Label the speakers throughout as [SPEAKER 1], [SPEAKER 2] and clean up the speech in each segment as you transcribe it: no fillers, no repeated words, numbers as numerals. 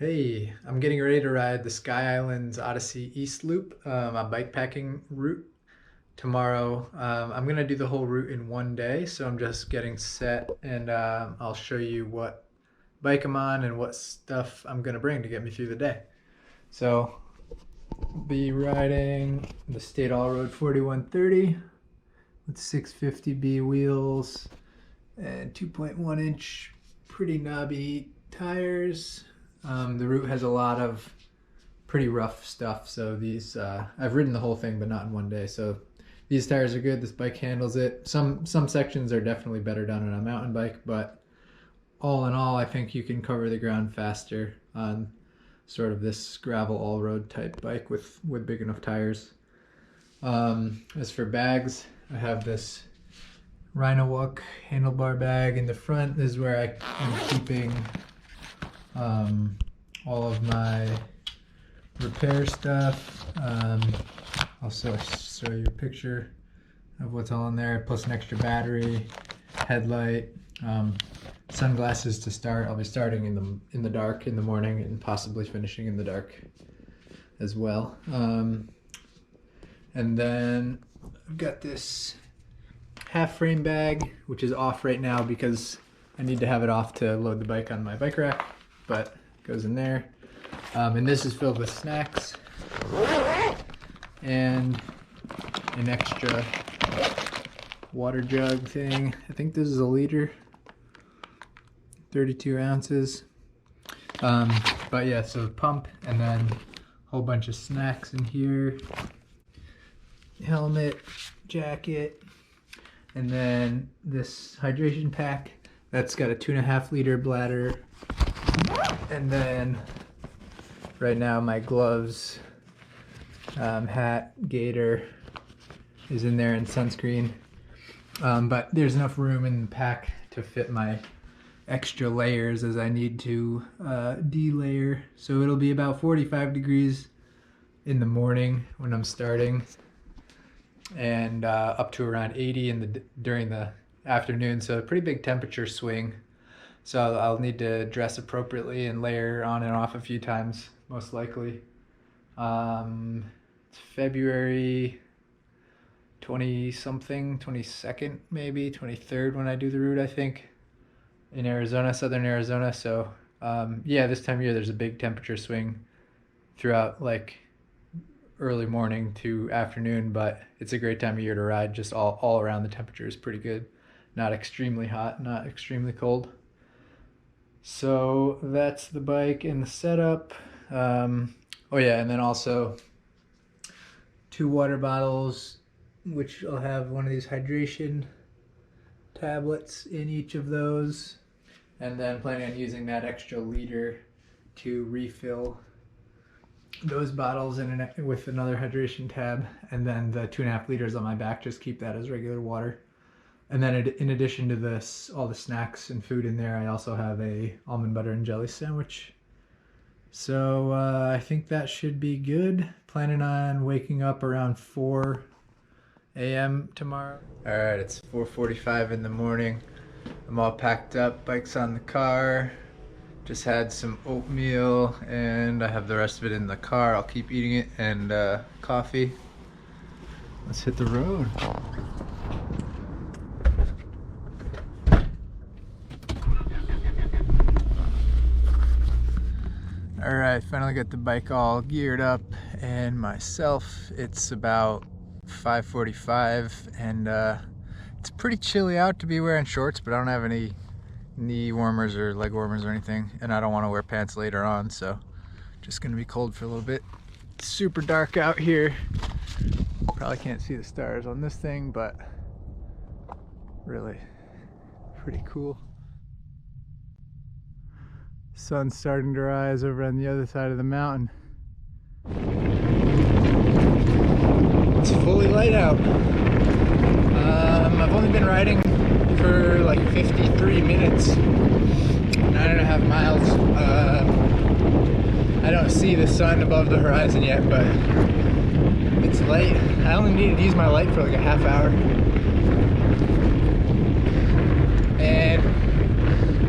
[SPEAKER 1] Hey, I'm getting ready to ride the Sky Islands Odyssey East Loop, a bikepacking route tomorrow. I'm gonna do the whole route in one day, so I'm just getting set and I'll show you what bike I'm on and what stuff I'm gonna bring to get me through the day. So, be riding the State All Road 4130 with 650B wheels and 2.1 inch pretty knobby tires. The route has a lot of pretty rough stuff, so these I've ridden the whole thing but not in one day, so these tires are good. This bike handles it. Some sections are definitely better done on a mountain bike, but all in all I think you can cover the ground faster on sort of this gravel all-road type bike with big enough tires. As for bags, I have this Rhino Walk handlebar bag in the front. This is where I'm keeping all of my repair stuff. I'll show you a picture of what's all in there, plus an extra battery, headlight, sunglasses to start. I'll be starting in the dark in the morning and possibly finishing in the dark as well. And then I've got this half frame bag, which is off right now because I need to have it off to load the bike on my bike rack, but it goes in there. And this is filled with snacks and an extra water jug thing. I think this is a liter, 32 ounces. But yeah, so pump and then a whole bunch of snacks in here, helmet, jacket, and then this hydration pack that's got a 2.5 liter bladder. And then right now my gloves, hat, gaiter is in there, and sunscreen. But there's enough room in the pack to fit my extra layers as I need to de-layer. So it'll be about 45 degrees in the morning when I'm starting, and up to around 80 during the afternoon. So a pretty big temperature swing. So I'll need to dress appropriately and layer on and off a few times, most likely. It's February 20-something, 22nd maybe, 23rd when I do the route, I think, in Arizona, southern Arizona. So yeah, this time of year there's a big temperature swing throughout like early morning to afternoon, but it's a great time of year to ride. Just all around the temperature is pretty good. Not extremely hot, not extremely cold. So that's the bike and the setup. Oh yeah, and then also 2 water bottles, which I'll have one of these hydration tablets in each of those, and then planning on using that extra liter to refill those bottles with another hydration tab, and then the 2.5 liters on my back, just keep that as regular water. And then in addition to this, all the snacks and food in there, I also have a almond butter and jelly sandwich. So I think that should be good. Planning on waking up around 4 a.m. tomorrow. All right, it's 4:45 in the morning. I'm all packed up, bike's on the car. Just had some oatmeal and I have the rest of it in the car. I'll keep eating it, and coffee. Let's hit the road. All right, finally got the bike all geared up and myself. It's about 5:45 and it's pretty chilly out to be wearing shorts, but I don't have any knee warmers or leg warmers or anything, and I don't want to wear pants later on, so just gonna be cold for a little bit. It's super dark out here. Probably can't see the stars on this thing, but really pretty cool. Sun's starting to rise over on the other side of the mountain. It's fully light out. I've only been riding for like 53 minutes, 9.5 miles. I don't see the sun above the horizon yet, but it's light. I only needed to use my light for like a half hour. And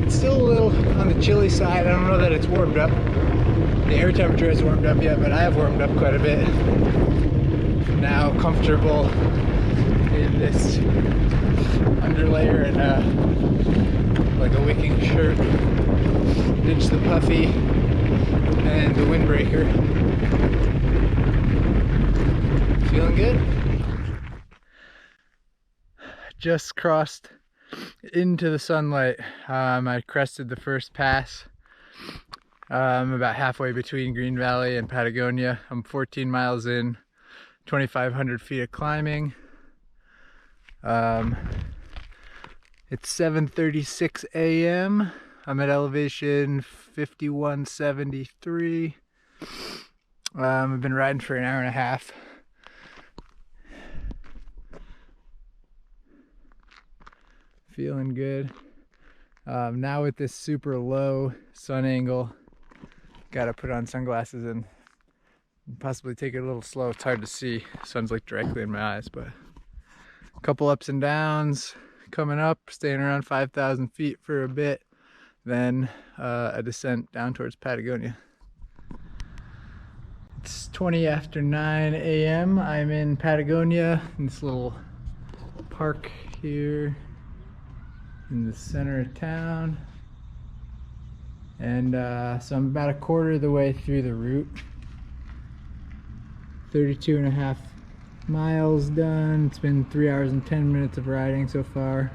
[SPEAKER 1] it's still a little on the chilly side. I don't know that it's warmed up. The air temperature has warmed up yet, but I have warmed up quite a bit. Now comfortable in this underlayer and like a wicking shirt. Ditch the puffy and the windbreaker. Feeling good. Just crossed into the sunlight. I crested the first pass. I'm about halfway between Green Valley and Patagonia. I'm 14 miles in, 2,500 feet of climbing. It's 7:36 a.m. I'm at elevation 5173. I've been riding for an hour and a half. Feeling good. Now with this super low sun angle, gotta put on sunglasses and possibly take it a little slow. It's hard to see. Sun's like directly in my eyes, but a couple ups and downs coming up, staying around 5,000 feet for a bit, then a descent down towards Patagonia. It's 20 after 9 a.m. I'm in Patagonia in this little park here in the center of town, and so I'm about a quarter of the way through the route. 32.5 miles done. It's been 3 hours and 10 minutes of riding so far.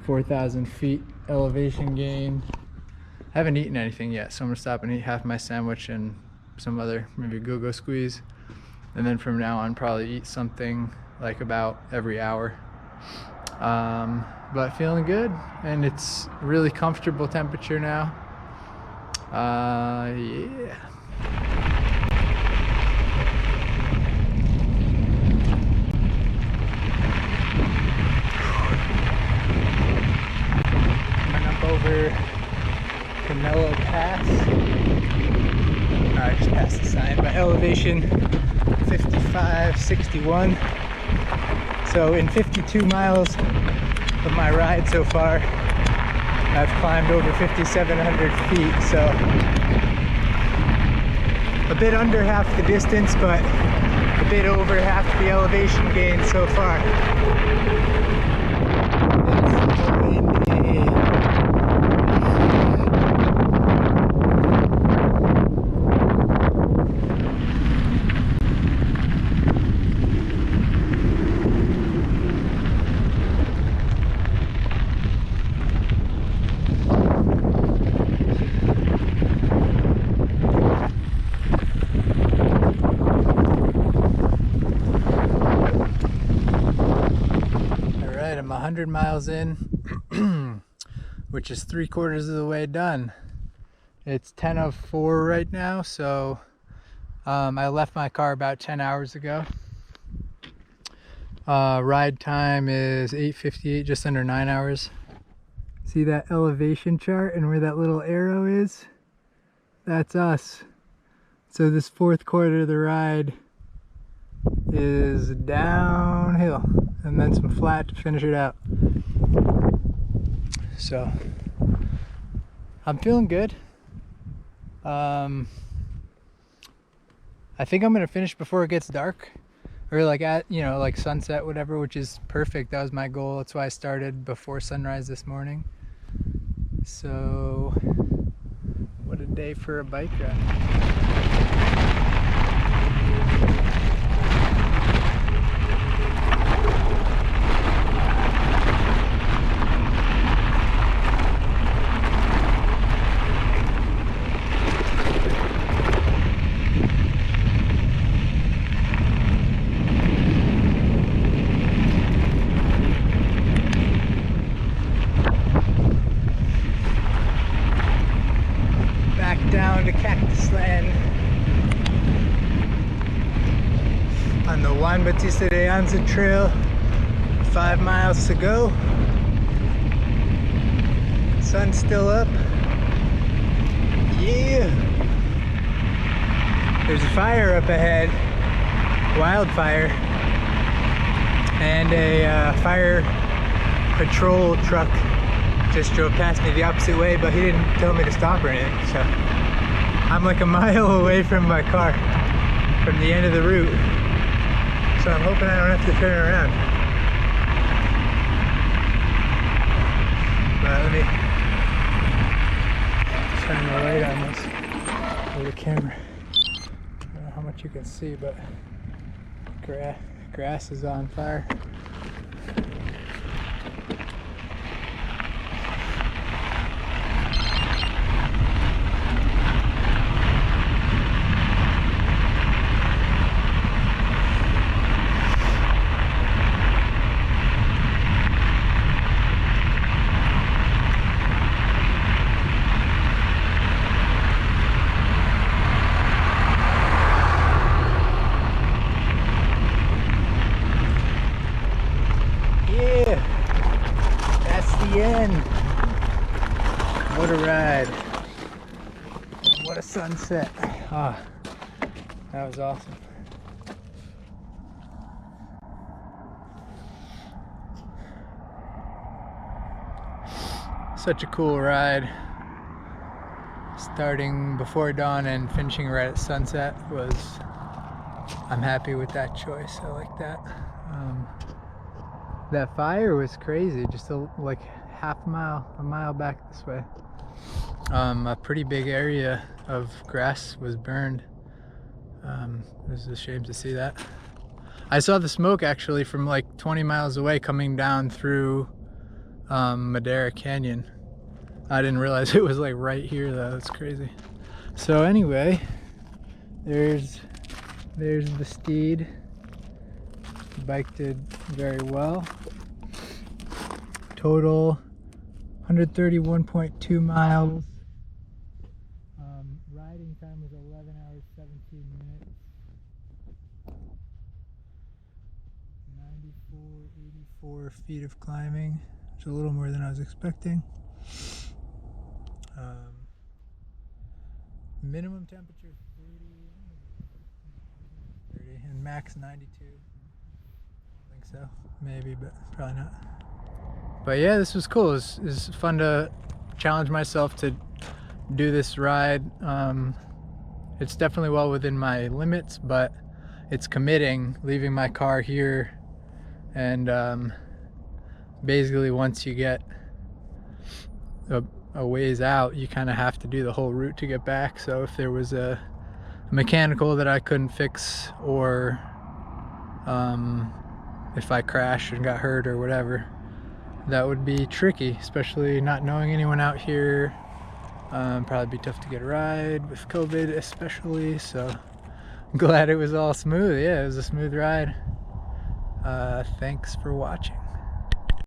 [SPEAKER 1] 4,000 feet elevation gain. I haven't eaten anything yet, so I'm gonna stop and eat half my sandwich and some other, maybe a go-go squeeze, and then from now on probably eat something like about every hour. But feeling good, and it's really comfortable temperature now. Yeah. Coming up over Canelo Pass. I just passed the sign, but elevation 5561. So in 52 miles of my ride so far, I've climbed over 5,700 feet, so a bit under half the distance, but a bit over half the elevation gain so far. I'm 100 miles in, which is 3/4 of the way done. It's 10:04 right now, so I left my car about 10 hours ago. Ride time is 8:58, just under 9 hours. See that elevation chart and where that little arrow is? That's us. So this 4th quarter of the ride is downhill, and then some flat to finish it out. So I'm feeling good. I think I'm gonna finish before it gets dark, or like at, you know, like sunset, whatever, which is perfect. That was my goal. That's why I started before sunrise this morning. So what a day for a bike ride. Down to Cactus Land on the Juan Bautista de Anza Trail. 5 miles to go. Sun's still up. Yeah. There's a fire up ahead, wildfire, and a fire patrol truck just drove past me the opposite way, but he didn't tell me to stop or anything. So I'm like a mile away from my car, from the end of the route. So I'm hoping I don't have to turn around. But let me shine the light on this with the camera. I don't know how much you can see, but grass is on fire. End. What a ride. What a sunset. Ah, that was awesome. Such a cool ride. Starting before dawn and finishing right at sunset I'm happy with that choice. I like that. That fire was crazy, just like a mile back this way. A pretty big area of grass was burned. It was a shame to see that. I saw the smoke actually from like 20 miles away coming down through Madera Canyon. I didn't realize it was like right here though. That's crazy. So anyway, there's the steed. The bike did very well. Total 131.2 miles. Riding time was 11 hours 17 minutes. 84 feet of climbing. It's a little more than I was expecting. Minimum temperature 30 and max 92. I think so, maybe, but probably not. But yeah, this was cool. It was fun to challenge myself to do this ride. It's definitely well within my limits, but it's committing, leaving my car here, and basically once you get a ways out, you kind of have to do the whole route to get back. So if there was a mechanical that I couldn't fix, or if I crashed and got hurt or whatever, that would be tricky, especially not knowing anyone out here. Probably be tough to get a ride with COVID especially, so I'm glad it was all smooth. Yeah, it was a smooth ride. Thanks for watching.